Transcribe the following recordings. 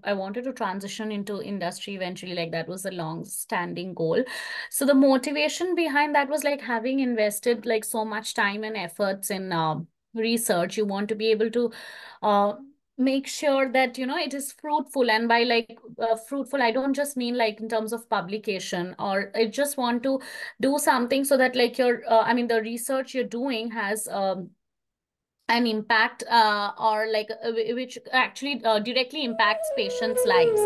I wanted to transition into industry eventually, like that was a long-standing goal. So the motivation behind that was like having invested like so much time and efforts in research. You want to be able to uh, make sure that it is fruitful. And by like fruitful, I don't just mean like in terms of publication, or I just want to do something so that like the research you're doing has an impact, or like which actually directly impacts patients' lives.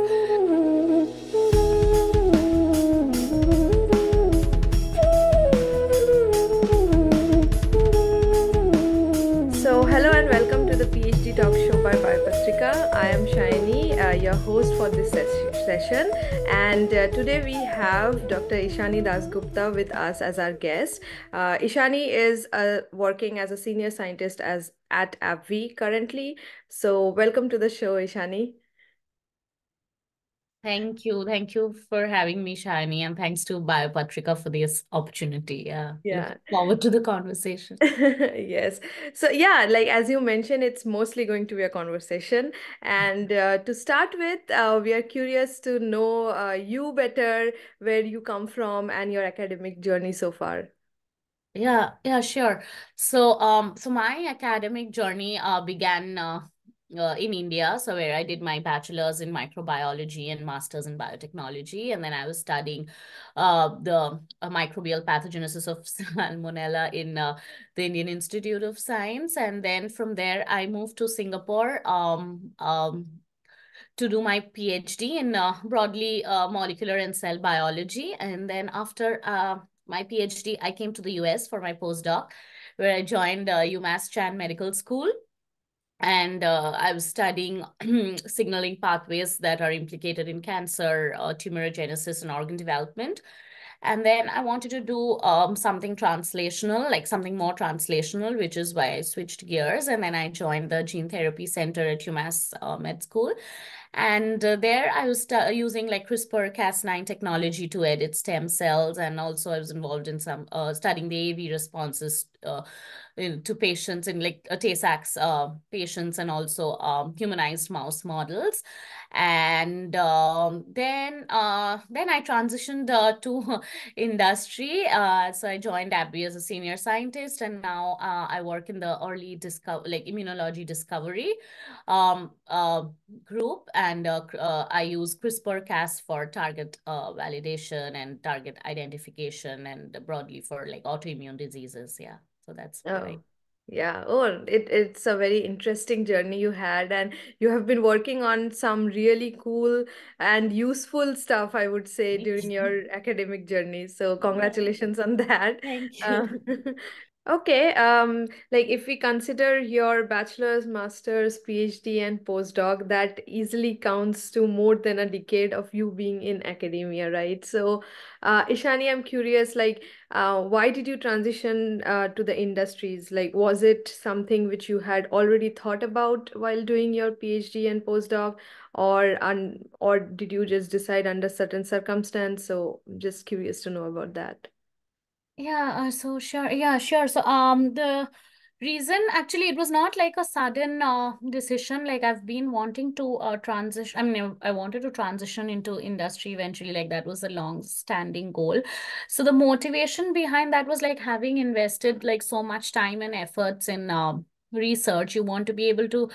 So, hello and welcome to the PhD talk show by Biopatrika. I am Sayani, your host for this session, and today we have Dr. Ishani Dasgupta with us as our guest. Ishani is working as a senior scientist at AbbVie currently. So, welcome to the show, Ishani. Thank you. Thank you for having me, Shani, and thanks to Biopatrika for this opportunity. Yeah. Yeah. Look forward to the conversation. Yes. So, yeah, like as you mentioned, it's mostly going to be a conversation. And to start with, we are curious to know you better, where you come from, and your academic journey so far. Yeah, sure. So my academic journey began in India, so where I did my bachelor's in microbiology and master's in biotechnology, and then I was studying the microbial pathogenesis of salmonella in the Indian Institute of Science, and then from there I moved to Singapore to do my PhD in broadly molecular and cell biology. And then after my PhD, I came to the US for my postdoc, where I joined UMass Chan Medical School. And I was studying signaling pathways that are implicated in cancer, tumorigenesis, and organ development. And then I wanted to do something translational, like something more translational, which is why I switched gears. And then I joined the Gene Therapy Center at UMass Med School. And there I was using like CRISPR-Cas9 technology to edit stem cells. And also I was involved in some studying the AV responses to patients in like Tay-Sachs patients, and also humanized mouse models. And then I transitioned to industry. So I joined AbbVie as a senior scientist, and now I work in the early like immunology discovery group, and I use CRISPR-Cas for target validation and target identification, and broadly for like autoimmune diseases. Yeah, so that's what I. Oh, yeah. Oh, it's a very interesting journey you had, and you have been working on some really cool and useful stuff, I would say, Thank during you. your academic journey. So, Yeah, congratulations on that. thank Uh, you. okay. Like if we consider your bachelor's, master's, PhD, and postdoc, that easily counts to more than a decade of you being in academia, right? So, Ishani, I'm curious, like, why did you transition to the industries? Like, was it something which you had already thought about while doing your PhD and postdoc, or did you just decide under certain circumstance? So, just curious to know about that. Yeah, so sure. Yeah, sure. So the reason, actually, it was not like a sudden decision. Like I've been wanting to transition. I mean, I wanted to transition into industry eventually. Like that was a long-standing goal. So the motivation behind that was like having invested like so much time and efforts in research. You want to be able to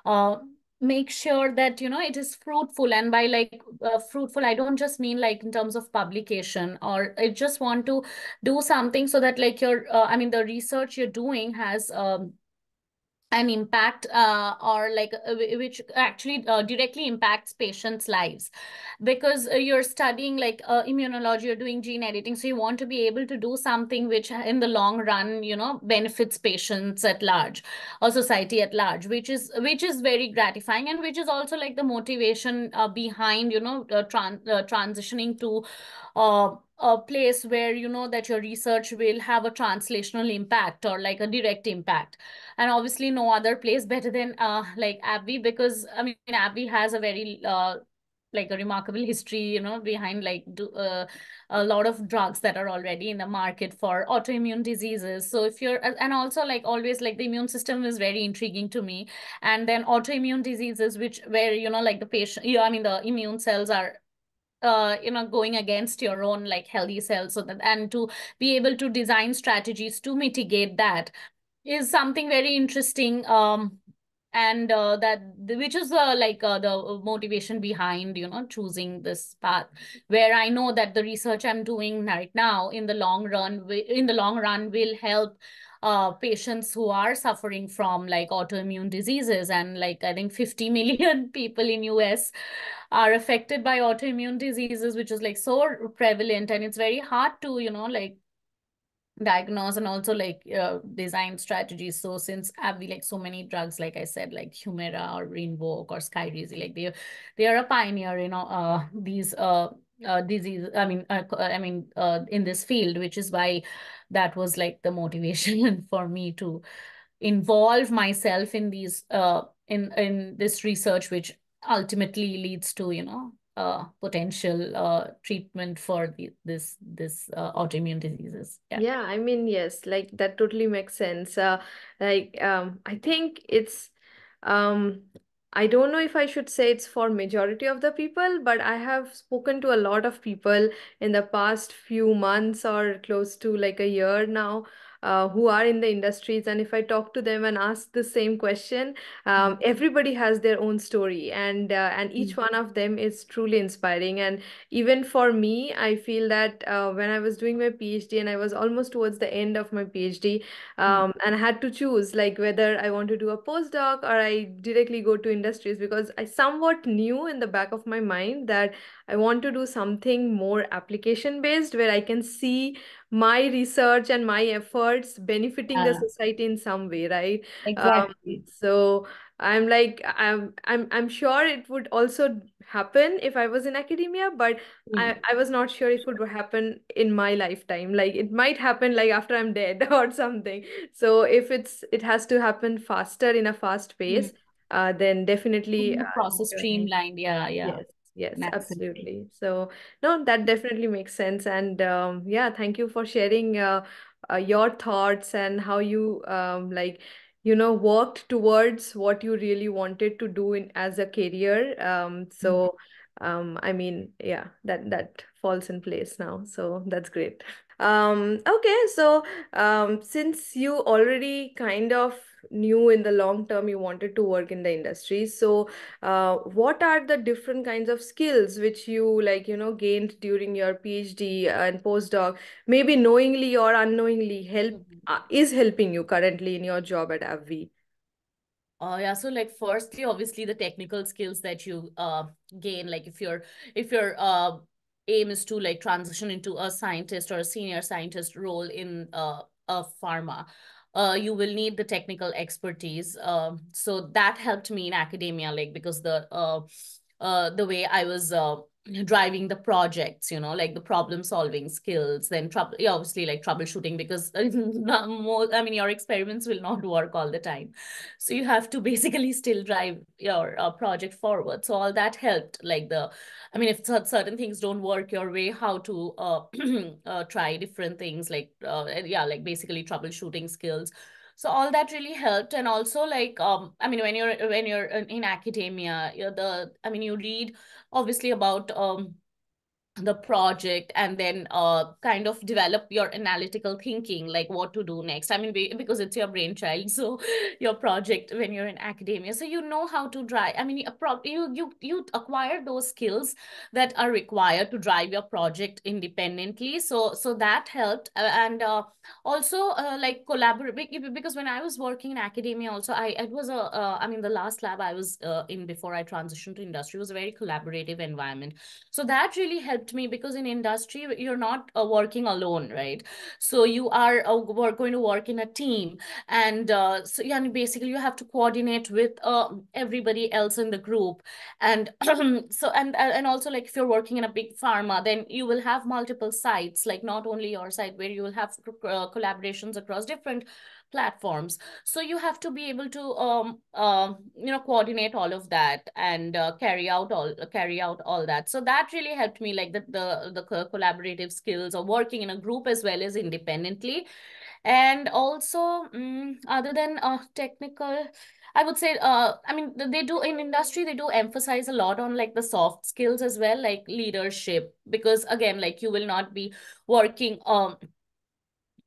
uh, make sure that it is fruitful. And by like fruitful, I don't just mean like in terms of publication, or I just want to do something so that like the research you're doing has an impact, or like which actually directly impacts patients' lives, because you're studying like immunology, you're doing gene editing, so you want to be able to do something which in the long run benefits patients at large, or society at large, which is very gratifying, and which is also like the motivation behind transitioning to a place where that your research will have a translational impact, or like a direct impact. And obviously no other place better than like AbbVie, because I mean AbbVie has a very like a remarkable history, behind like a lot of drugs that are already in the market for autoimmune diseases. So if you're, and also like always like the immune system is very intriguing to me. And then autoimmune diseases, which where, like the patient, I mean, the immune cells are going against your own like healthy cells, so that, and to be able to design strategies to mitigate that is something very interesting. And that which is the motivation behind choosing this path, where I know that the research I'm doing right now in the long run will help patients who are suffering from like autoimmune diseases. And like I think 50 million people in US are affected by autoimmune diseases, which is like so prevalent, and it's very hard to like diagnose and also like design strategies. So since AbbVie, like so many drugs, like I said, like Humira or Rinvoq or Skyrizi, like they are a pioneer, these disease. In this field, which is why that was like the motivation for me to involve myself in these in this research, which ultimately leads to potential treatment for this autoimmune diseases. Yeah. Yeah, I mean, yes, like that totally makes sense. I think it's, um, I don't know if I should say it's for majority of the people, but I have spoken to a lot of people in the past few months or close to like a year now, who are in the industries. And if I talk to them and ask the same question, Mm. everybody has their own story, and each Mm. one of them is truly inspiring. And even for me, I feel that when I was doing my PhD and I was almost towards the end of my PhD, Mm. and I had to choose like whether I want to do a postdoc or I directly go to industries, because I somewhat knew in the back of my mind that I want to do something more application based, where I can see my research and my efforts benefiting the Yeah, society in some way, right? exactly. So I'm like, I'm sure it would also happen if I was in academia, but Mm. I was not sure if it would happen in my lifetime. Like it might happen like after I'm dead or something. So if it has to happen faster in a fast Mm. pace, then definitely The process go ahead. streamlined. Yeah, yeah. Yes, yes, Absolutely. absolutely. So, no, that definitely makes sense. And yeah, thank you for sharing your thoughts and how you worked towards what you really wanted to do in as a career. Mm. I mean, yeah, that falls in place now. So that's great. Okay, so since you already kind of knew in the long term you wanted to work in the industry, so what are the different kinds of skills which you gained during your PhD and postdoc, maybe knowingly or unknowingly Mhm. is helping you currently in your job at AbbVie? Yeah, so like firstly, obviously the technical skills that you gain, like if your aim is to like transition into a scientist or a senior scientist role in a pharma, you will need the technical expertise. So that helped me in academia, like because the way I was driving the projects, like the problem solving skills, then trouble, yeah, obviously like troubleshooting, because I mean, your experiments will not work all the time. So you have to basically still drive your project forward. So all that helped, like I mean, if certain things don't work your way, how to try different things, like yeah, like basically troubleshooting skills. So all that really helped. And also like I mean, when you're in academia, I mean, you read obviously about the project, and then kind of develop your analytical thinking, like what to do next. I mean, because it's your brainchild, so your project when you're in academia, so you know how to drive. I mean, you acquire those skills that are required to drive your project independently. So that helped. And also like collaborate, because when I was working in academia also, it was I mean, the last lab I was in before I transitioned to industry was a very collaborative environment. So that really helped me, because in industry you're not working alone, right? So you are going to work in a team. And so yeah, and basically you have to coordinate with everybody else in the group. And so and also like if you're working in a big pharma, then you will have multiple sites, like not only your site, where you will have collaborations across different platforms. So you have to be able to coordinate all of that and carry out all that. So that really helped me, like the collaborative skills of working in a group as well as independently. And also, other than technical, I would say, I mean, they do in industry, they do emphasize a lot on like the soft skills as well, like leadership, because again, like you will not be working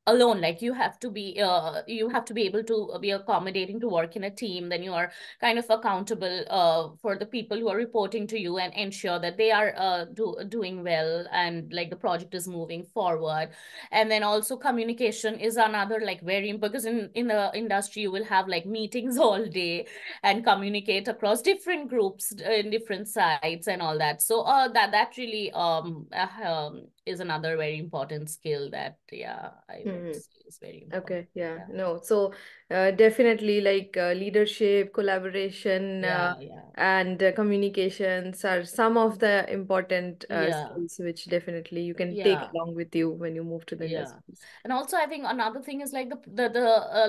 alone. Like you have to be able to be accommodating to work in a team. Then you are kind of accountable for the people who are reporting to you and ensure that they are doing well and like the project is moving forward. And then also communication is another like very, because in the industry you will have like meetings all day and communicate across different groups in different sites and all that. So that really is another very important skill that, yeah, I would Hmm. say is very important. Okay, yeah, Yeah, no. So definitely like leadership, collaboration, yeah, yeah, and communications are some of the important yeah, skills which definitely you can take yeah. along with you when you move to the Yeah. industries. And also I think another thing is like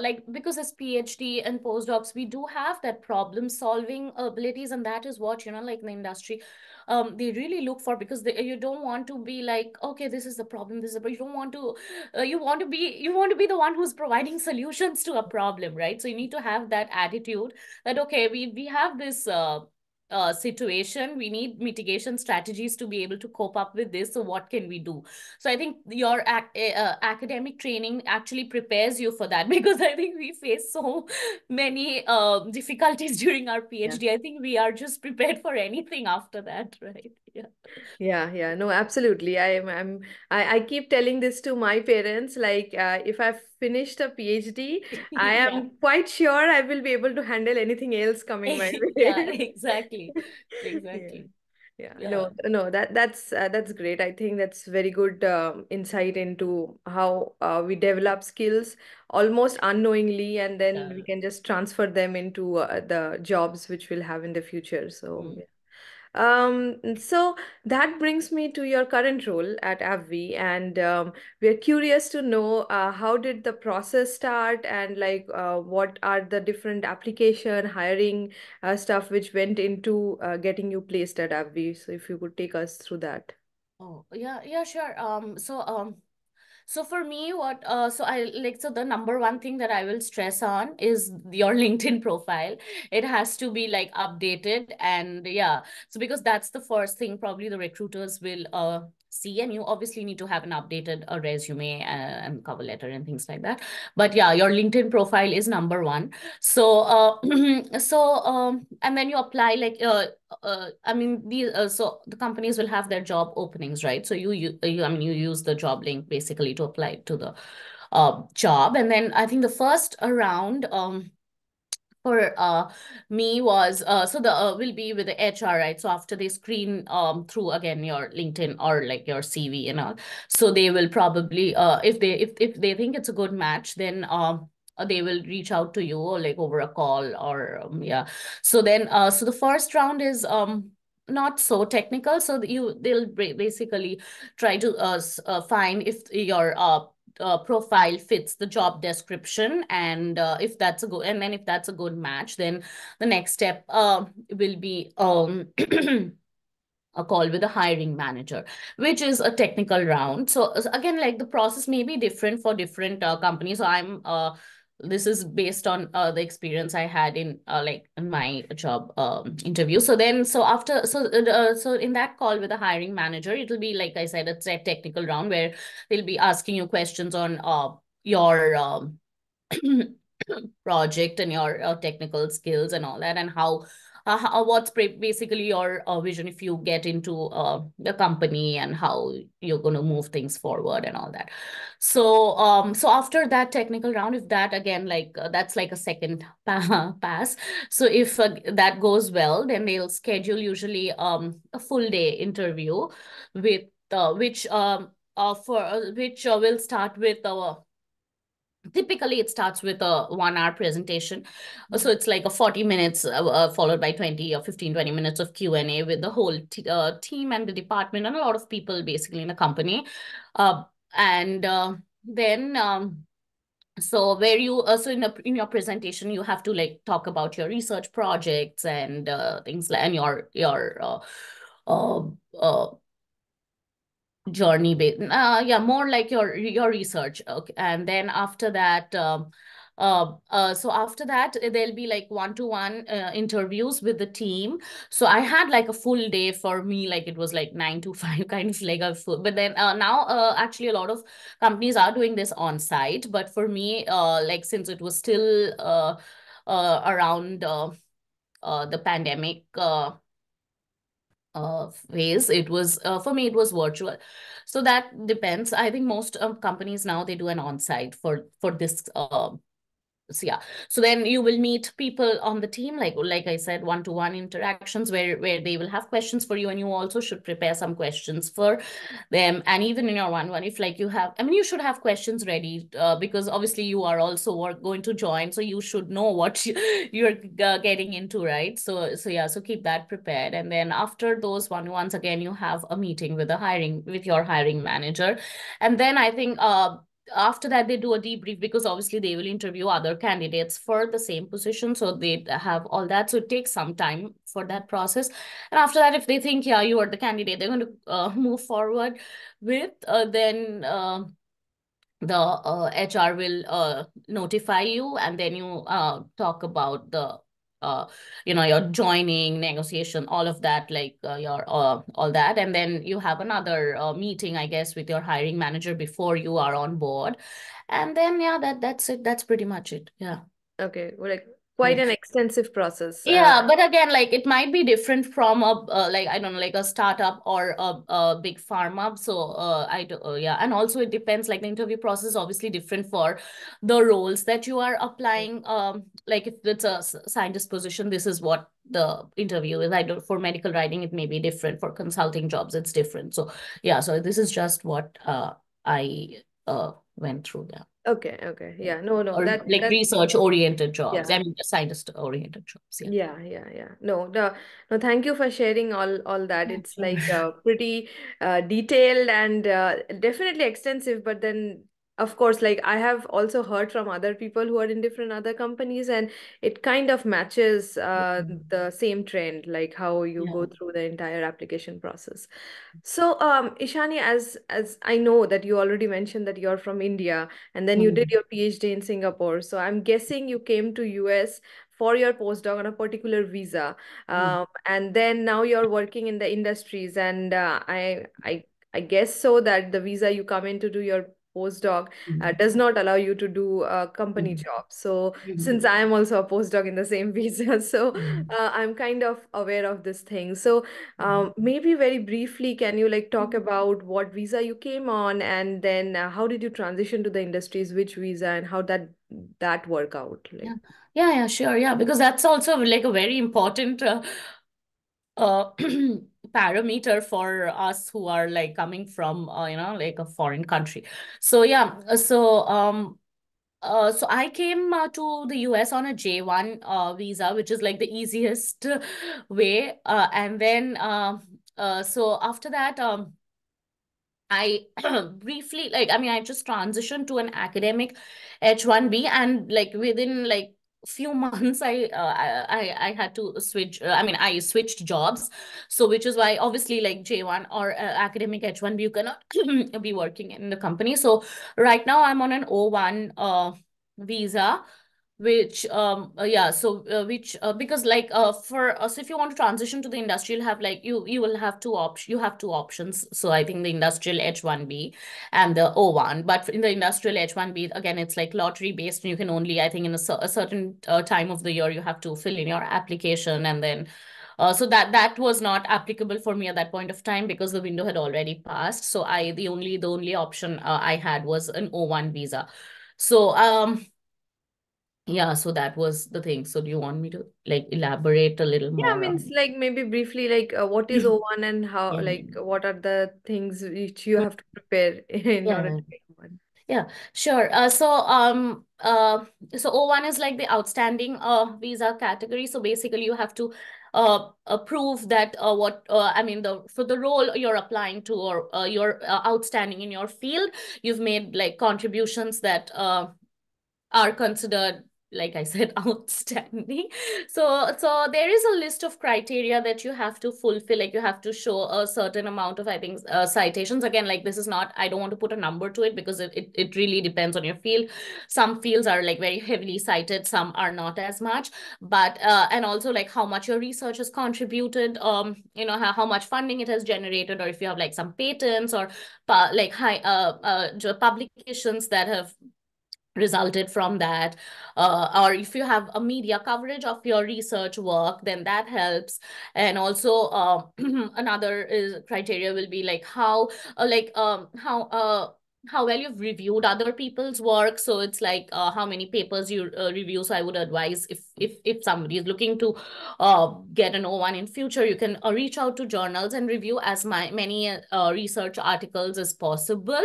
like because as PhD and postdocs, we do have that problem solving abilities, and that is what, like in the industry, they really look for, because you don't want to be like, okay, this is the problem, this is but you don't want to you want to be the one who's providing solutions to a problem, right? So you need to have that attitude that, okay, we have this situation, we need mitigation strategies to be able to cope up with this, so what can we do? So I think your academic training actually prepares you for that because I think we face so many difficulties during our Yeah. PhD. I think we are just prepared for anything after that, right? Yeah. Yeah, yeah, no, absolutely. I keep telling this to my parents, like if I've finished a PhD, I Yeah. am quite sure I will be able to handle anything else coming my Yeah, way. exactly. Yeah. Exactly. Yeah, Yeah. no, that's great. I think that's very good insight into how we develop skills almost unknowingly, and then we Yeah. can just transfer them into the jobs which we'll have in the future. So, Mm. yeah. So that brings me to your current role at AbbVie, and we're curious to know how did the process start, and like what are the different application hiring stuff which went into getting you placed at AbbVie. So if you could take us through that. Oh, yeah, yeah, sure. So for me, so the number one thing that I will stress on is your LinkedIn profile. It has to be like updated, and yeah. So because that's the first thing probably the recruiters will see, and you obviously need to have an updated resume and cover letter and things like that. But yeah, your LinkedIn profile is number one. So and then you apply like I mean, so the companies will have their job openings, right? So I mean, you use the job link basically to apply to the job. And then I think the first round for me was so the will be with the HR, right? So after they screen through again your LinkedIn or like your CV and all, so they will probably if they think it's a good match, then they will reach out to you or like over a call or yeah. So then so the first round is not so technical, so they'll basically try to find if your profile fits the job description, and if that's a good match, then the next step will be a call with a hiring manager, which is a technical round. So again, like the process may be different for different companies. So this is based on the experience I had in like in my job interview. So then, so after, so in that call with a hiring manager, it'll be like I said, it's a technical round where they'll be asking you questions on your project and your technical skills and all that, and what's basically your vision if you get into the company, and how you're going to move things forward and all that. So after that technical round, if that again like that's like a second pass. So if that goes well, then they'll schedule usually a full day interview with which will start with typically it starts with a 1 hour presentation. So it's like a 40 minutes followed by 20 or 15, 20 minutes of Q&A with the whole team and the department and a lot of people basically in the company. And then So where you so in your presentation you have to like talk about your research projects and things like, and your uh, uh, journey based yeah, more like your research. Okay, and then after that so after that there'll be like one-to-one interviews with the team. So I had like a full day. For me, like it was like 9 to 5 kind of like a full, but then now actually a lot of companies are doing this on site, but for me like since it was still around the pandemic phase, it was for me it was virtual. So that depends. I think most companies now they do an on-site for this so yeah, so then you will meet people on the team, like I said, one-to-one interactions where they will have questions for you, and you also should prepare some questions for them. And even in your one-one, if like you have, I mean, you should have questions ready because obviously you are also going to join, so you should know what you're getting into, right? So yeah, so keep that prepared. And then after those one-ones, again you have a meeting with your hiring manager. And then I think after that they do a debrief, because obviously they will interview other candidates for the same position, so they have all that. So it takes some time for that process. And after that, if they think, yeah, you are the candidate they're going to move forward with, then the HR will notify you, and then you talk about the uh, your joining negotiation, all of that, like your all that. And then you have another meeting, I guess, with your hiring manager before you are on board. And then yeah, that's it. That's pretty much it. Yeah. Okay, well, like Yeah. quite an extensive process. Yeah, but again, like it might be different from a like I don't know, like a startup or a big pharma. So I do yeah, and also it depends. Like the interview process is obviously different for the roles that you are applying. Like if it's a scientist position, this is what the interview is. I don't, for medical writing, it may be different. For consulting jobs, it's different. So yeah, so this is just what I went through. Yeah. Okay, okay. Yeah, no, no, Or that like that research oriented jobs. yeah. I mean, scientist oriented jobs. Yeah. Yeah, yeah, yeah. No, no, no. Thank you for sharing all that. Yeah, It's sure. like pretty detailed and definitely extensive. But then, of course, like I have also heard from other people who are in different other companies, and it kind of matches the same trend, like how you Yeah. go through the entire application process. So, Ishani, as I know that you already mentioned that you're from India, and then you did Mm, your PhD in Singapore. So I'm guessing you came to US for your postdoc on a particular visa, mm, and then now you're working in the industries. And I guess so that the visa you come in to do your postdoc mm, does not allow you to do a company mm, job. So mm, since I am also a postdoc in the same visa, so mm, I'm kind of aware of this thing. So mm. maybe very briefly, can you like talk Mm. about what visa you came on, and then how did you transition to the industries, which visa, and how that work out? Yeah. Like, Yeah, yeah, sure. Yeah, because that's also like a very important uh, parameter for us who are like coming from like a foreign country. So yeah, so I came to the US on a J1 visa, which is like the easiest way. And then so after that, I briefly, like, I mean, I just transitioned to an academic H1B, and like within like few months I had to switch. I mean, I switched jobs. So which is why obviously like J1 or academic H1B, you cannot be working in the company. So right now I'm on an O1 visa, which yeah, so which because like for us, if you want to transition to the industry, you'll have like you will have you have two options. So I think the industrial H1B and the O1. But in the industrial H1B, again, it's like lottery based, and you can only, I think, in a certain time of the year you have to fill in your application. And then so that was not applicable for me at that point of time, because the window had already passed. So the only option I had was an O1 visa. So yeah, so that was the thing. So do you want me to like elaborate a little yeah, more means on? like maybe briefly, like what is O1 and how, Yeah. like what are the things which you have to prepare in order to Yeah. get one? Yeah, sure. So O1 is like the outstanding visa category. So basically you have to prove that what I mean, the for the role you're applying to, or you're outstanding in your field, you've made like contributions that are considered, like I said, outstanding. So there is a list of criteria that you have to fulfill. Like you have to show a certain amount of, I think, citations. Again, like this is not, I don't want to put a number to it because it really depends on your field. Some fields are like very heavily cited, some are not as much. But and also like how much your research has contributed, how much funding it has generated, or if you have like some patents or like high publications that have resulted from that, or if you have a media coverage of your research work, then that helps. And also another is criteria will be like how well you've reviewed other people's work. So it's like how many papers you review. So I would advise, if somebody is looking to get an O1 in future, you can reach out to journals and review as many research articles as possible.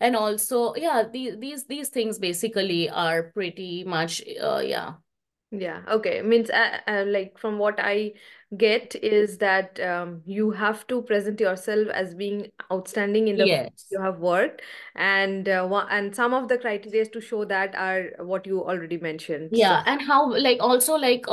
And also, yeah, these things basically are pretty much yeah. Yeah, okay. Means like from what I get is that you have to present yourself as being outstanding in the field Yes. you have worked, and and some of the criteria to show that are what you already mentioned. So Yeah, and how, like, also like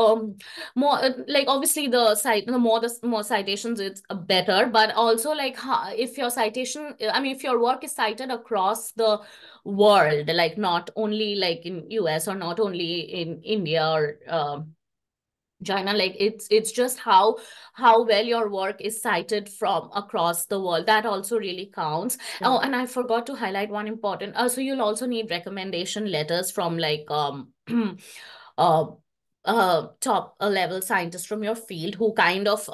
more like obviously the more citations it's better, but also like how, if your citation, I mean if your work is cited across the world, like not only like in US or not only in India or China, like it's just how well your work is cited from across the world. That also really counts. Oh, yeah. and I forgot to highlight one important. So you'll also need recommendation letters from like uh top level scientists from your field who kind of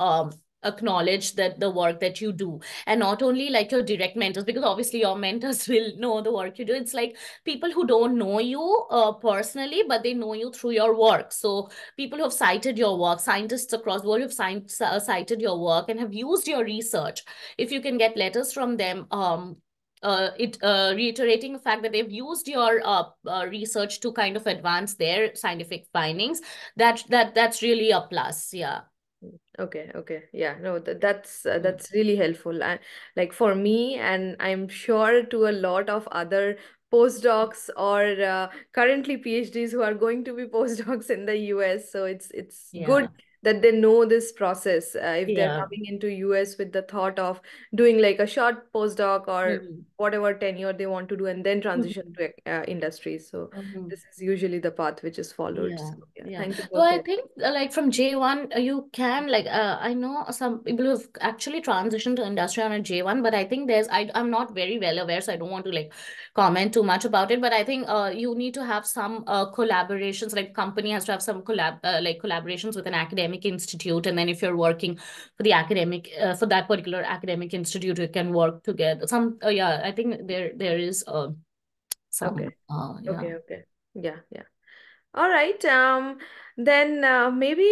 acknowledge that the work that you do, and not only like your direct mentors, because obviously your mentors will know the work you do. It's like people who don't know you personally, but they know you through your work. So people who have cited your work, scientists across the world who've cited your work and have used your research, if you can get letters from them, it reiterating the fact that they've used your research to kind of advance their scientific findings, that's really a plus. Yeah. Okay, okay. Yeah, no, that's Mm. that's really helpful. Like for me, and I'm sure to a lot of other postdocs or currently PhDs who are going to be postdocs in the US. So it's good Yeah. that they know this process. If they're Yeah. coming into US with the thought of doing like a short postdoc or Mhm. whatever tenure they want to do and then transition Mhm. to industry. So Mhm. this is usually the path which is followed. Yeah, So yeah, yeah. thank you So for I sharing. think like from J1, you can like I know some people who've actually transitioned to industry on a J1, but I think I'm not very well aware, so I don't want to like comment too much about it. But I think you need to have some collaborations, like company has to have some collaborations with an academic institute, and then if you're working for the academic for that particular academic institute, you can work together. Some yeah, I think there is some Okay, yeah. okay, okay. Yeah, yeah. All right. Then maybe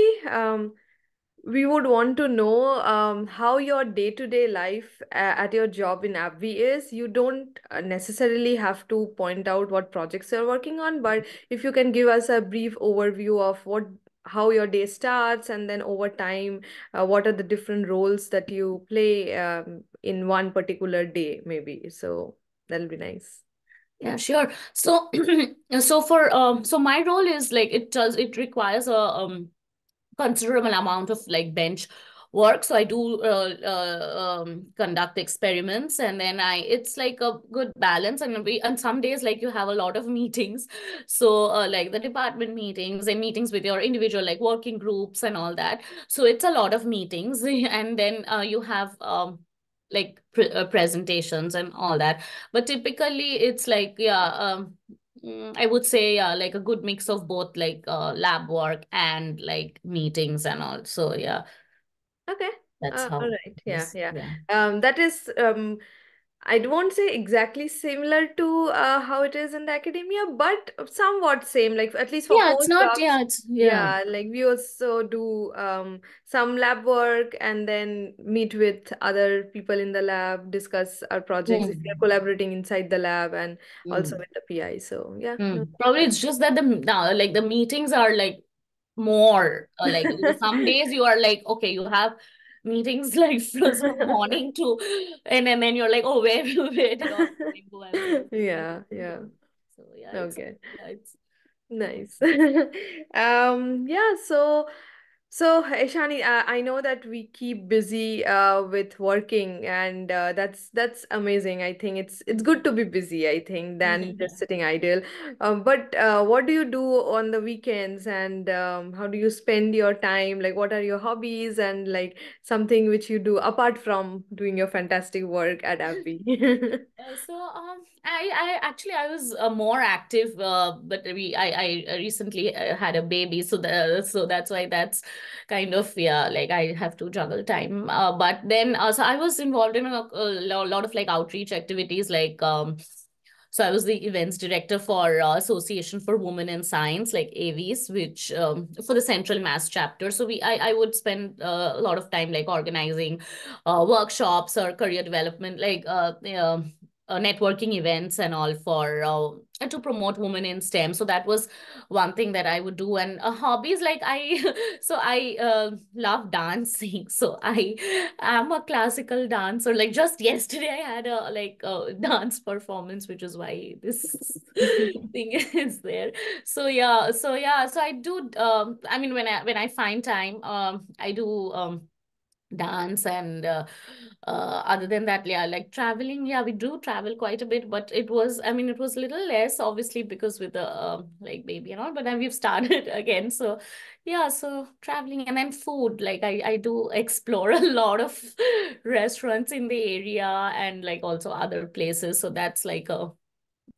we would want to know how your day-to-day life at your job in AbbVie is. You don't necessarily have to point out what projects you're working on, but if you can give us a brief overview of how your day starts, and then over time, what are the different roles that you play in one particular day, maybe. So that'll be nice. Yeah, sure. So, so my role is like it requires a considerable amount of like bench work. So I do conduct experiments, and then it's like a good balance. And some days like you have a lot of meetings, so like the department meetings and meetings with your individual like working groups and all that. So it's a lot of meetings, and then you have presentations and all that. But typically it's like yeah, I would say yeah, like a good mix of both like lab work and like meetings and all. So yeah, Okay. that's All how right. it Yeah, is. yeah. Yeah. That is, I won't say exactly similar to how it is in the academia, but somewhat same, like at least for Yeah, it's not, postdocs. yeah, it's yeah. Yeah, like we also do some lab work and then meet with other people in the lab, discuss our projects if we are Mm. collaborating inside the lab, and also Mm. with the PI. So yeah, no, Mm. Probably it's just that the now like the meetings are like more like some days you are like okay, you have meetings like from morning to, and then you're like oh where did all the time go? I was supposed to be yeah, meeting. yeah. So yeah, Okay. yeah it's. Nice. Yeah, so Ishani, I know that we keep busy with working, and that's amazing. I think it's good to be busy, I think, than just sitting idle. But what do you do on the weekends, and how do you spend your time? Like, what are your hobbies, and like something which you do apart from doing your fantastic work at AbbVie? I actually I was more active, but I recently had a baby, so that's why that's kind of, yeah, like I have to juggle time. But then so I was involved in a lot of like outreach activities, like so I was the events director for Association for Women in Science, like AVs, which for the Central Mass chapter. So I would spend a lot of time like organizing workshops or career development, like networking events and all for to promote women in STEM. So that was one thing that I would do. And hobbies, like I love dancing. So I am a classical dancer. Like just yesterday, I had a like a dance performance, which is why this thing is there. So I do. I mean, when I find time, I do. Dance and other than that, yeah, like traveling, yeah, we do travel quite a bit, but it was, I mean, it was a little less obviously because with the like baby and all, but then we've started again. So yeah, so traveling, and then food, like I do explore a lot of restaurants in the area and like also other places. So that's like a,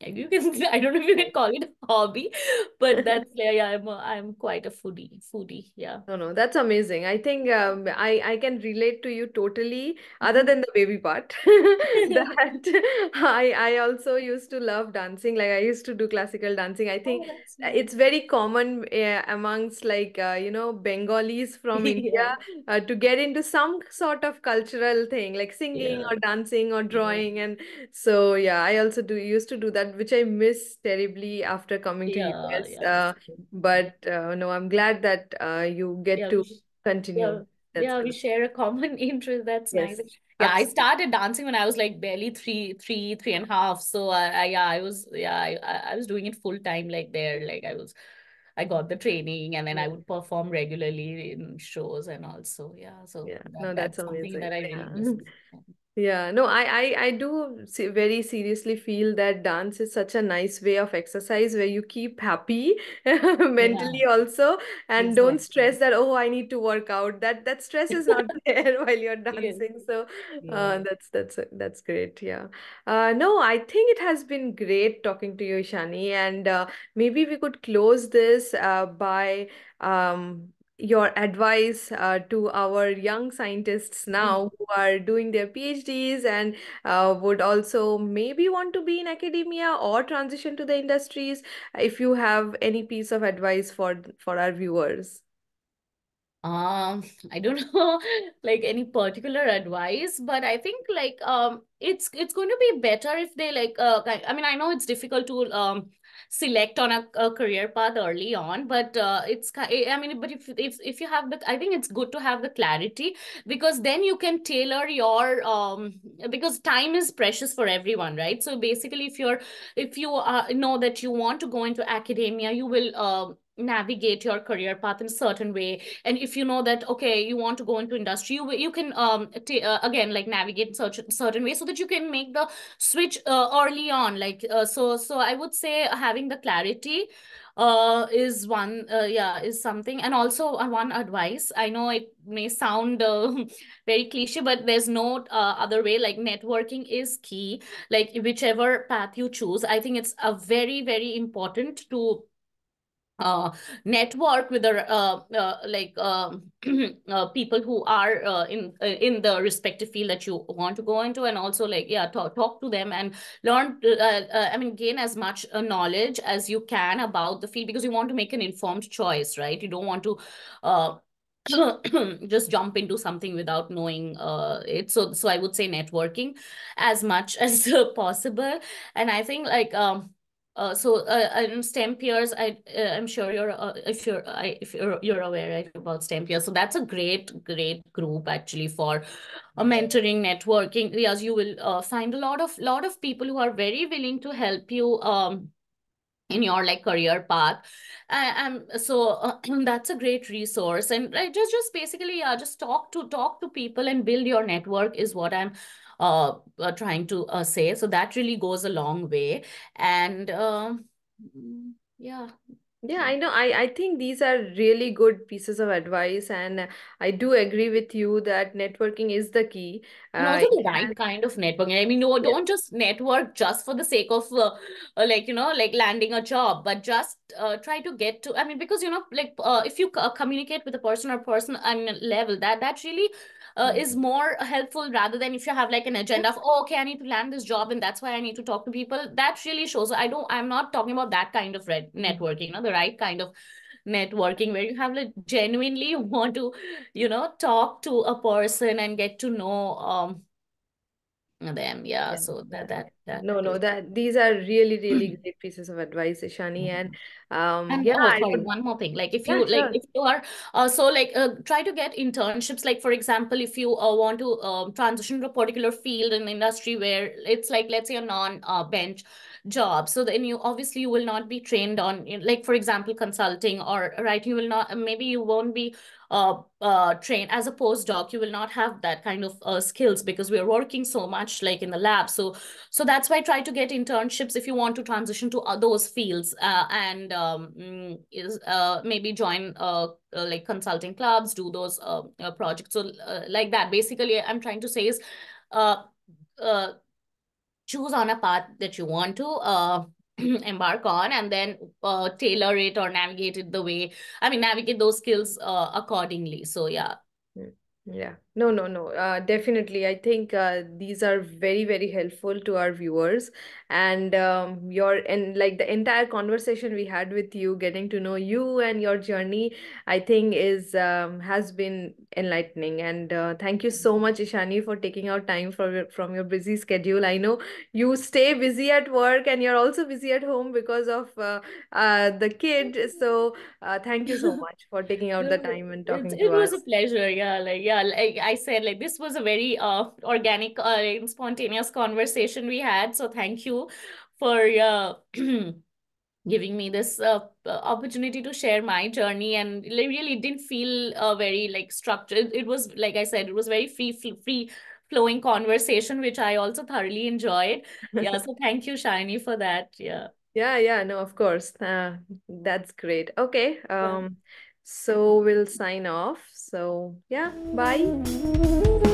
you can, I don't know if you can call it a hobby, but that's, yeah, I'm quite a foodie, yeah. No, no, that's amazing. I think I can relate to you totally, other than the baby part. That I also used to love dancing. Like I used to do classical dancing. I think Oh, that's it's nice. very common amongst like Bengalis from India Yeah. to get into some sort of cultural thing like singing Yeah. or dancing or Yeah. drawing. And so yeah, I also do used to do that, which I miss terribly after coming to Yeah. US. Yeah. But no, I'm glad that you get Yeah. to continue. Yeah. That's We good. share a common interest. That's nice. Yes, Yeah, I absolutely. started dancing when I was like barely three and a half. So yeah, I was, yeah, I was doing it full time, like there. Like I got the training, and then I Yeah, would perform regularly in shows and also, yeah. So yeah. No, that's that's something amazing. that I really Yeah. miss. Yeah, no, I do very seriously feel that dance is such a nice way of exercise where you keep happy Yeah, mentally also, and don't exactly. stress that, oh, I need to work out. That stress is not there while you're Yes. dancing. So Yeah. that's great. Yeah. No, I think it has been great talking to you, Ishani, and maybe we could close this by your advice to our young scientists now who are doing their PhDs and would also maybe want to be in academia or transition to the industries. If you have any piece of advice for our viewers. Um, I don't know like any particular advice, but I think like it's going to be better if they like I mean, I know it's difficult to select on a career path early on, but I mean, but if you have the, I think it's good to have the clarity, because then you can tailor your because time is precious for everyone, right? So basically, if you know that you want to go into academia, you will navigate your career path in a certain way. And if you know that, okay, you want to go into industry, you can again like navigate in such certain way so that you can make the switch early on, like so I would say having the clarity is one, yeah, is something. And also one advice, I know it may sound very cliche, but there's no other way, like networking is key. Like whichever path you choose, I think it's a very important to uh, network with the people who are in the respective field that you want to go into, and also like, yeah, talk to them and learn I mean, gain as much knowledge as you can about the field, because you want to make an informed choice, right? You don't want to uh, just jump into something without knowing it. So I would say networking as much as possible. And I think like in STEM peers, I'm sure you're if you're aware, right, about STEM peers. So that's a great group actually for mentoring, networking. Yes, you will find a lot of people who are very willing to help you. in your like career path. So that's a great resource. And just basically, yeah, just talk to people and build your network is what I'm trying to say. So that really goes a long way. And yeah. Yeah, I know. I think these are really good pieces of advice, and I do agree with you that networking is the key. And also It the right has, kind of networking. I mean, no, yeah. don't just network just for the sake of like, like landing a job, but just try to get to, I mean, because, like if you communicate with a person or person on a level, that really is Mhm. more helpful rather than if you have like an agenda of, oh, okay, I need to land this job and that's why I need to talk to people. That really shows. I'm not talking about that kind of Mhm. networking, the right kind of networking where you have like genuinely want to talk to a person and get to know them. Yeah, Yeah, so yeah, yeah. that No, no, is. that these are really, really great pieces of advice, Ishani. And And yeah, oh, I sorry, would, one more thing. Like if yeah, you sure. are so like try to get internships. Like for example, if you want to transition to a particular field in the industry where it's like let's say a non bench job, so then you obviously you will not be trained on like for example consulting or right. You will not maybe you won't be trained as a postdoc. You will not have that kind of skills because we are working so much like in the lab. So that's why I try to get internships if you want to transition to those fields and is maybe join like consulting clubs, do those projects. So like that. Basically, I'm trying to say is uh, uh, choose on a path that you want to embark on, and then tailor it or navigate it the way. I mean, navigate those skills accordingly. So yeah. Mm. Yeah, no, no, no. Definitely. I think these are very, very helpful to our viewers. And and like the entire conversation we had with you, getting to know you and your journey, I think is has been enlightening. And thank you so much, Ishani, for taking out time from your busy schedule. I know you stay busy at work and you're also busy at home because of the kid. So thank you so much for taking out the No, time and it talking to it was a us. pleasure. Yeah, like I said, like this was a very organic and spontaneous conversation we had. So thank you for giving me this opportunity to share my journey, and it really didn't feel very like structured. It was like I said, it was very free flowing conversation, which I also thoroughly enjoyed. Yeah, so thank you, Shiny, for that. Yeah. Yeah, yeah, no, of course. That's great. Okay. Yeah. So we'll sign off. So yeah, bye.